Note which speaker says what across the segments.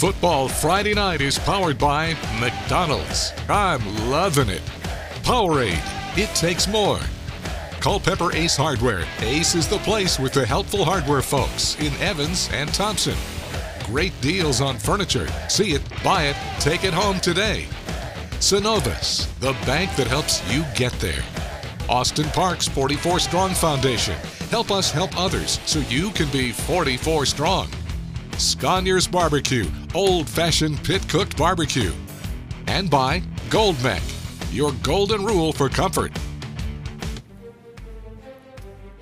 Speaker 1: Football Friday night is powered by McDonald's. I'm loving it. Powerade, it takes more. Culpeper Ace Hardware. Ace is the place with the helpful hardware folks in Evans and Thompson. Great deals on furniture. See it, buy it, take it home today. Synovus, the bank that helps you get there. Austin Park's 44 Strong Foundation. Help us help others so you can be 44 strong. Sconyers Barbecue, old-fashioned pit-cooked barbecue. And by Gold Mech, your golden rule for comfort.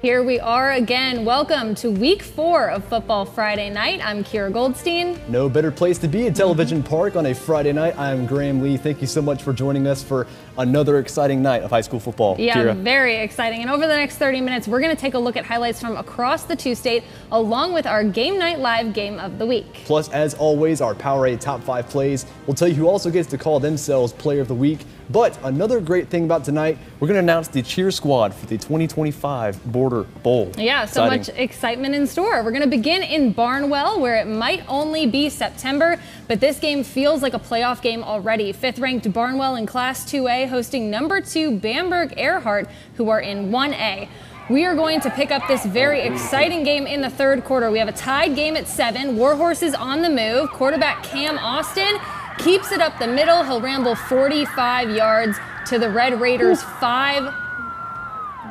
Speaker 2: Here we are again. Welcome to week 4 of Football Friday Night. I'm Kira Goldstein.
Speaker 3: No better place to be at Television Park on a Friday night. I'm Graham Lee. Thank you so much for joining us for another exciting night of high school football.
Speaker 2: Yeah,
Speaker 3: Kira.
Speaker 2: Very exciting. And over the next 30 minutes, we're going to take a look at highlights from across the two-state, along with our Game Night Live Game of the Week.
Speaker 3: Plus, as always, our Powerade Top 5 plays. We'll tell you who also gets to call themselves Player of the Week. But another great thing about tonight, we're going to announce the cheer squad for the 2025 Border Bowl.
Speaker 2: Yeah, so much excitement in store. We're going to begin in Barnwell, where it might only be September, but this game feels like a playoff game already. 5th-ranked Barnwell in Class 2A hosting number 2 Bamberg Earhart, who are in 1A. We are going to pick up this very exciting game in the third quarter. We have a tied game at 7. Warhorses on the move. Quarterback Cam Austin keeps it up the middle. He'll ramble 45 yards to the Red Raiders 5.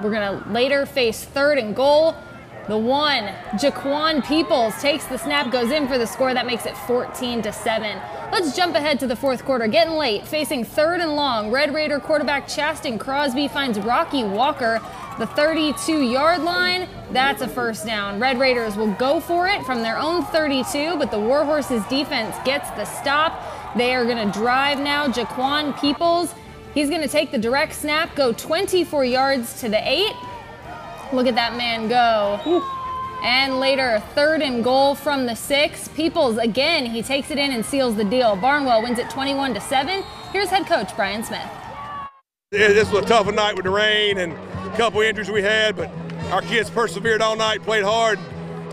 Speaker 2: We're going to later face 3rd and goal. The 1, Jaquan Peoples takes the snap, goes in for the score. That makes it 14-7. Let's jump ahead to the fourth quarter. Getting late, facing 3rd and long. Red Raider quarterback Chaston Crosby finds Rocky Walker, the 32-yard line. That's a first down. Red Raiders will go for it from their own 32, but the Warhorses defense gets the stop. They are going to drive now. Jaquan Peoples, he's going to take the direct snap, go 24 yards to the 8. Look at that man go. And later, 3rd and goal from the 6. Peoples, again, he takes it in and seals the deal. Barnwell wins it 21-7. Here's head coach Brian Smith.
Speaker 4: This was a tougher night with the rain and a couple injuries we had, but our kids persevered all night, played hard.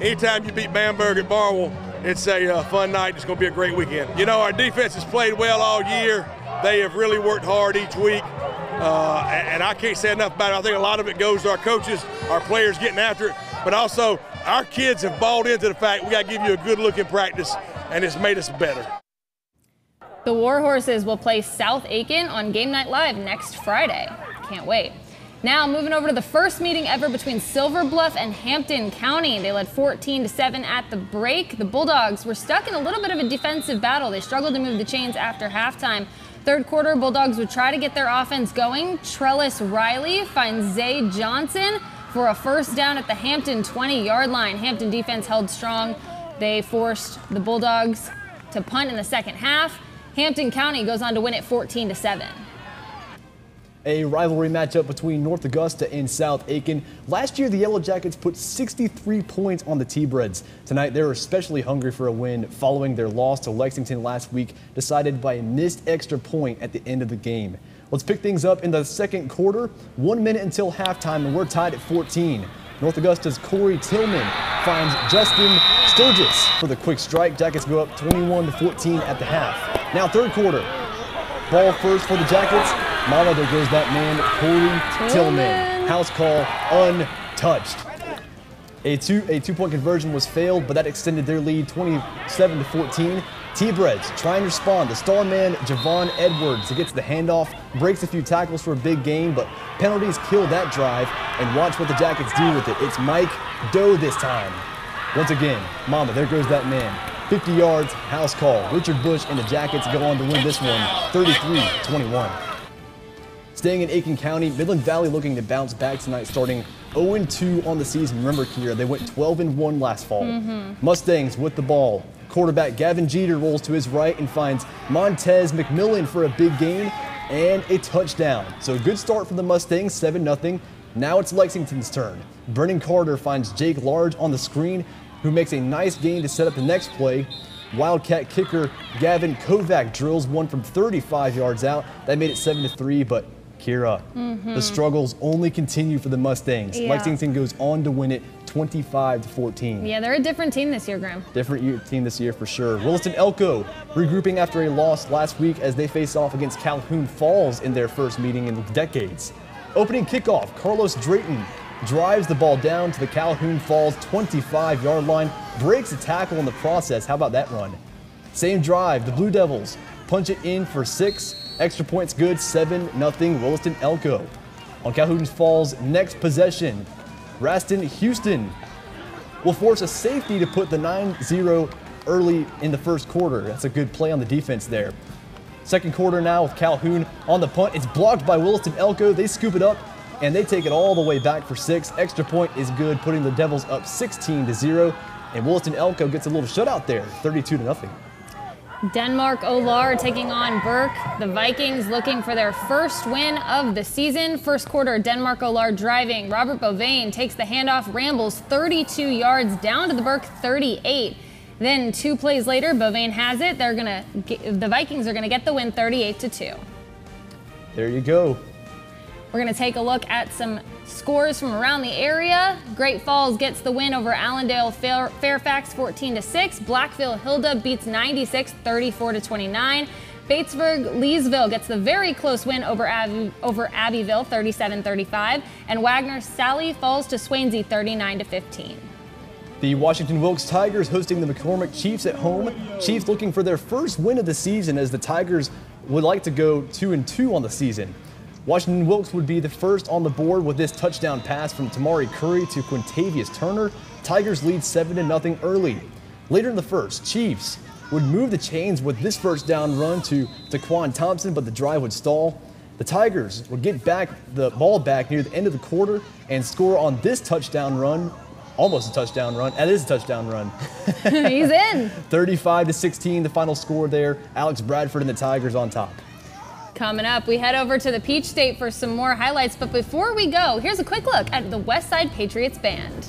Speaker 4: Anytime you beat Bamberg at Barnwell, it's a fun night. It's going to be a great weekend. You know, our defense has played well all year. They have really worked hard each week. And I can't say enough about it. I think a lot of it goes to our coaches, our players getting after it, but also our kids have bought into the fact we got to give you a good look in practice, and it's made us better.
Speaker 2: The Warhorses will play South Aiken on Game Night Live next Friday. Can't wait. Now moving over to the first meeting ever between Silver Bluff and Hampton County. They led 14-7 at the break. The Bulldogs were stuck in a little bit of a defensive battle. They struggled to move the chains after halftime. Third quarter, Bulldogs would try to get their offense going. Trellis Riley finds Zay Johnson for a first down at the Hampton 20-yard line. Hampton defense held strong. They forced the Bulldogs to punt in the second half. Hampton County goes on to win it 14-7.
Speaker 3: A rivalry matchup between North Augusta and South Aiken. Last year, the Yellow Jackets put 63 points on the T-Breads. Tonight, they're especially hungry for a win following their loss to Lexington last week, decided by a missed extra point at the end of the game. Let's pick things up in the second quarter. 1 minute until halftime, and we're tied at 14. North Augusta's Corey Tillman finds Justin Sturgis for the quick strike. Jackets go up 21-14 at the half. Now third quarter. Ball first for the Jackets. Mama, there goes that man, Corey Tillman. House call untouched. A two-point conversion was failed, but that extended their lead 27-14. T-Breads try and respond. The star man, Javon Edwards, he gets the handoff, breaks a few tackles for a big gain, but penalties kill that drive. And watch what the Jackets do with it. It's Mike Doe this time. Once again, Mama, there goes that man. 50 yards, house call. Richard Bush and the Jackets go on to win this one, 33-21. Staying in Aiken County, Midland Valley looking to bounce back tonight, starting 0-2 on the season. Remember, Kira, they went 12-1 last fall. Mustangs with the ball. Quarterback Gavin Jeter rolls to his right and finds Montez McMillan for a big gain and a touchdown. So a good start for the Mustangs, 7-0. Now it's Lexington's turn. Brennan Carter finds Jake Large on the screen, who makes a nice gain to set up the next play. Wildcat kicker Gavin Kovac drills one from 35 yards out. That made it 7-3, but Kira, the struggles only continue for the Mustangs.
Speaker 2: Yeah.
Speaker 3: Lexington goes on to win it 25-14.
Speaker 2: Yeah, they're a different team this year, Graham.
Speaker 3: Different team this year for sure. Williston Elko regrouping after a loss last week as they face off against Calhoun Falls in their first meeting in decades. Opening kickoff, Carlos Drayton drives the ball down to the Calhoun Falls 25-yard line, breaks a tackle in the process. How about that run? Same drive, the Blue Devils punch it in for 6. Extra points good, 7-0 Williston Elko. On Calhoun Falls' next possession, Raston Houston will force a safety to put the 9-0 early in the first quarter. That's a good play on the defense there. Second quarter now with Calhoun on the punt. It's blocked by Williston Elko. They scoop it up and they take it all the way back for 6. Extra point is good, putting the Devils up 16-0. And Williston Elko gets a little shutout there, 32-0.
Speaker 2: Denmark Olar taking on Burke. The Vikings looking for their first win of the season. First quarter, Denmark Olar driving. Robert Bovain takes the handoff, rambles 32 yards down to the Burke 38. Then 2 plays later, Bovain has it. The Vikings are gonna get the win 38-2.
Speaker 3: There you go.
Speaker 2: We're going to take a look at some scores from around the area. Great Falls gets the win over Allendale Fairfax 14-6. Blackville Hilda beats 96 34-29. Batesburg Leesville gets the very close win over Abbeville 37-35. And Wagner Sally falls to Swainsea 39-15.
Speaker 3: The Washington Wilkes Tigers hosting the McCormick Chiefs at home. Chiefs looking for their first win of the season as the Tigers would like to go 2-2 on the season. Washington Wilkes would be the first on the board with this touchdown pass from Tamari Curry to Quintavious Turner. Tigers lead 7-0 early. Later in the first, Chiefs would move the chains with this first down run to Daquan Thompson, but the drive would stall. The Tigers would get the ball back near the end of the quarter and score on this touchdown run. Almost a touchdown run. That is a touchdown run.
Speaker 2: He's in.
Speaker 3: 35-16, the final score there. Alex Bradford and the Tigers on top.
Speaker 2: Coming up, we head over to the Peach State for some more highlights. But before we go, here's a quick look at the Westside Patriots Band.